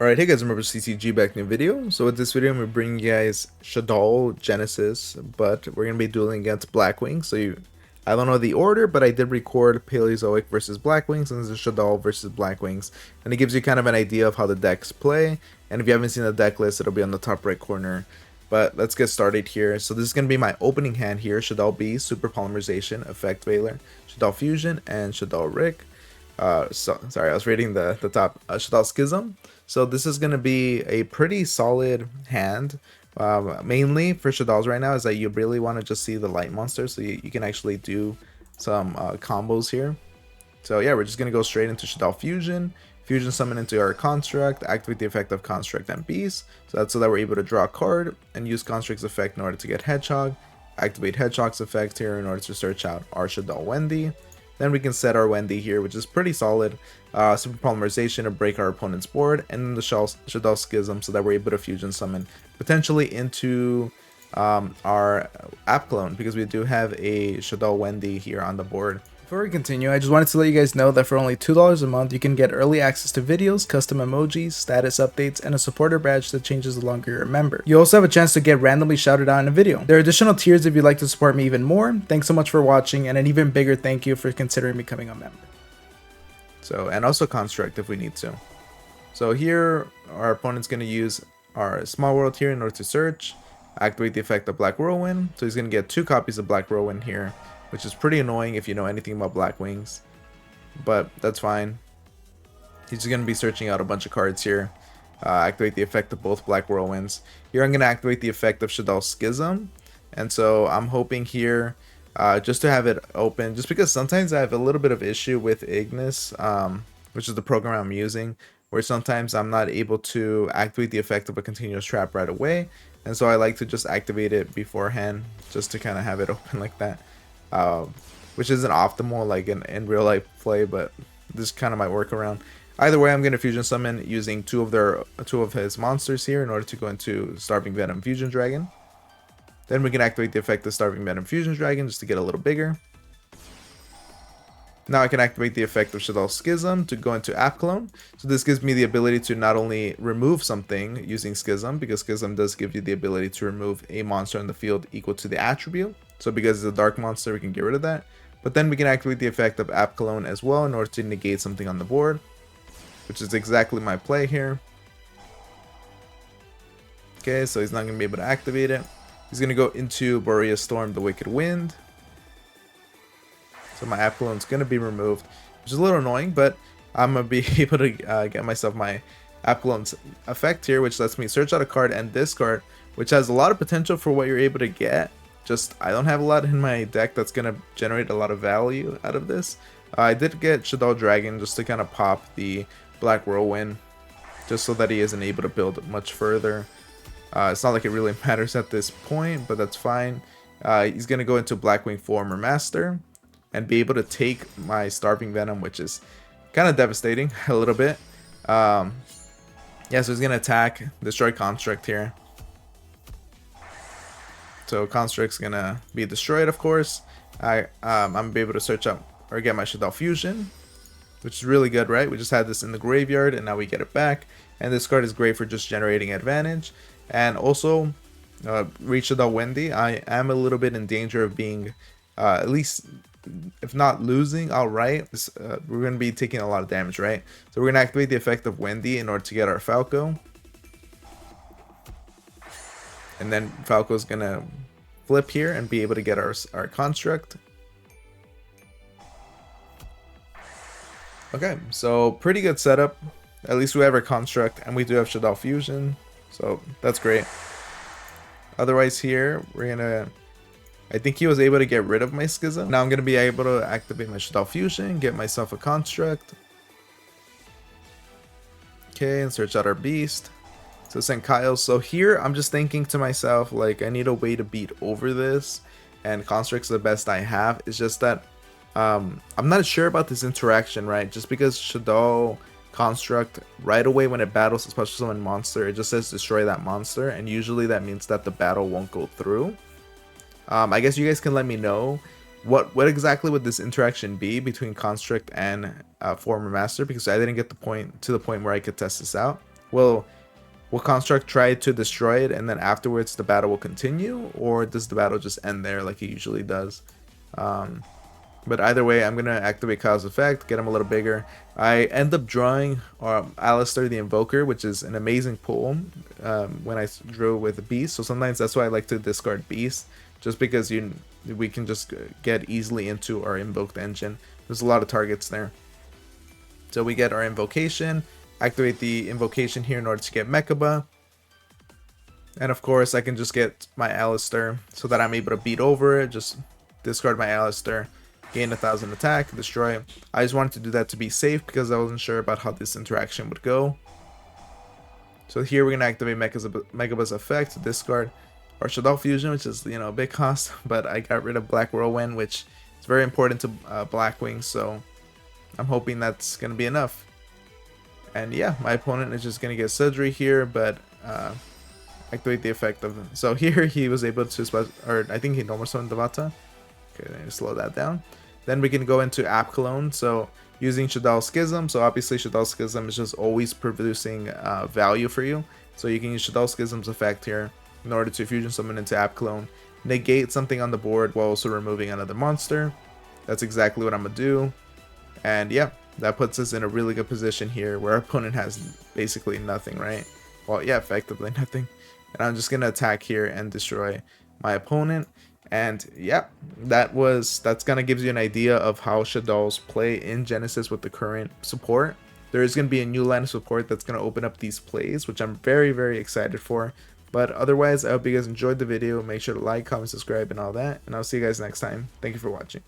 Alright, hey guys, remember CCG back in the video. So with this video, I'm going to bring you guys Shaddoll Genesis, but we're going to be dueling against Blackwing. I don't know the order, but I did record Paleozoic versus Blackwings, and this is Shaddoll versus Blackwings. And it gives you kind of an idea of how the decks play, and if you haven't seen the deck list, it'll be on the top right corner. But let's get started here. So this is going to be my opening hand here: Shaddoll B, Super Polymerization, Effect Veiler, Shaddoll Fusion, and Shaddoll Rick. Sorry, I was reading the top. Shaddoll Schism. So this is going to be a pretty solid hand. Mainly for Shaddolls right now is that you really want to just see the light monsters, so you can actually do some combos here. So yeah, we're just going to go straight into Shaddoll Fusion. Fusion summon into our Construct, activate the effect of Construct and Beast. So that's so that we're able to draw a card and use Construct's effect in order to get Hedgehog. Activate Hedgehog's effect here in order to search out our Shaddoll Wendy. Then we can set our Wendy here, which is pretty solid. Super Polymerization to break our opponent's board, and then the Shaddoll Schism so that we're able to fusion summon potentially into our app clone, because we do have a Shaddoll Wendy here on the board. Before we continue, I just wanted to let you guys know that for only $2 a month, you can get early access to videos, custom emojis, status updates, and a supporter badge that changes the longer you're a member. You also have a chance to get randomly shouted out in a video. There are additional tiers if you'd like to support me even more. Thanks so much for watching, and an even bigger thank you for considering becoming a member. So, and also Construct if we need to. So here, our opponent's going to use our Small World here in order to search, activate the effect of Black Whirlwind. So he's going to get 2 copies of Black Whirlwind here, which is pretty annoying if you know anything about Blackwings, but that's fine. He's just going to be searching out a bunch of cards here. Activate the effect of both Black Whirlwinds. Here I'm going to activate the effect of Shaddoll Schism, and so I'm hoping here just to have it open, just because sometimes I have a little bit of issue with Ignis, which is the program I'm using, where sometimes I'm not able to activate the effect of a continuous trap right away, and so I like to just activate it beforehand, just to kind of have it open like that. Which isn't optimal like in real life play, but this kind of might work around. Either way, I'm going to fusion summon using two of his monsters here in order to go into Starving Venom Fusion Dragon. Then we can activate the effect of Starving Venom Fusion Dragon just to get a little bigger. Now I can activate the effect of Shaddoll Schism to go into App Clone. So this gives me the ability to not only remove something using Schism, because Schism does give you the ability to remove a monster on the field equal to the attribute. So because it's a dark monster, we can get rid of that. But then we can activate the effect of App Clone as well in order to negate something on the board, which is exactly my play here. Okay, so he's not going to be able to activate it. He's going to go into Boreas Storm, the Wicked Wind. So my App Clone is going to be removed, which is a little annoying, but I'm going to be able to get myself my App Clone's effect here, which lets me search out a card and discard, which has a lot of potential for what you're able to get. Just, I don't have a lot in my deck that's going to generate a lot of value out of this. I did get Shaddoll Dragon just to kind of pop the Black Whirlwind, just so that he isn't able to build much further. It's not like it really matters at this point, but that's fine. He's going to go into Blackwing Former Master and be able to take my Starving Venom, which is kind of devastating a little bit. Yeah, so he's going to attack, destroy Construct here. So Construct's gonna be destroyed, of course. I'm gonna be able to search up or get my Shaddoll Fusion, which is really good, right? We just had this in the graveyard and now we get it back. And this card is great for just generating advantage. And also, reach Shaddoll Wendy. I am a little bit in danger of being, at least, if not losing outright. We're gonna be taking a lot of damage, right? So we're gonna activate the effect of Wendy in order to get our Falco. And then Falco's gonna flip here and be able to get our Construct. Okay, so pretty good setup. At least we have our Construct, and we do have Shaddoll Fusion, so that's great. Otherwise here, we're gonna... I think he was able to get rid of my Schism. Now I'm gonna be able to activate my Shaddoll Fusion, get myself a Construct. Okay, and search out our Beast. So St. Kyle's. So here I'm just thinking to myself, like, I need a way to beat over this, and Construct's the best I have. It's just that I'm not sure about this interaction, right? Just because Shaddoll Construct, right away when it battles a special summon monster, it just says destroy that monster, and usually that means that the battle won't go through. I guess you guys can let me know what exactly would this interaction be between Construct and Former Master, because I didn't get to the point where I could test this out. Will Construct try to destroy it, and then afterwards the battle will continue, or does the battle just end there like it usually does? But either way, I'm gonna activate Kyle's effect, get him a little bigger. I end up drawing Alistair the Invoker, which is an amazing pull when I drew with Beast. So sometimes that's why I like to discard Beast, just because we can just get easily into our invoked engine. There's a lot of targets there. So we get our invocation, activate the invocation here in order to get Mechaba. And of course, I can just get my Alistair so that I'm able to beat over it. Just discard my Alistair, gain 1000 attack, destroy. I just wanted to do that to be safe because I wasn't sure about how this interaction would go. So here we're going to activate Megaba's effect, discard our Shaddoll Fusion, which is, a big cost. But I got rid of Black Whirlwind, which is very important to Blackwing. So I'm hoping that's going to be enough. And yeah, my opponent is just going to get Surgery here, but activate the effect of them. So here he was able to, or I think he normal summoned Devata. Okay, let me slow that down. Then we can go into App Clone. So using Shaddoll Schism. So obviously Shaddoll Schism is just always producing value for you. So you can use Shaddoll Schism's effect here in order to fusion summon into App Clone. Negate something on the board while also removing another monster. That's exactly what I'm going to do. And yeah, that puts us in a really good position here where our opponent has basically nothing, right? Well, yeah, effectively nothing. And I'm just going to attack here and destroy my opponent. And yeah, that's going to give you an idea of how Shaddolls play in Genesis with the current support. There is going to be a new line of support that's going to open up these plays, which I'm very, very excited for. But otherwise, I hope you guys enjoyed the video. Make sure to like, comment, subscribe, and all that. And I'll see you guys next time. Thank you for watching.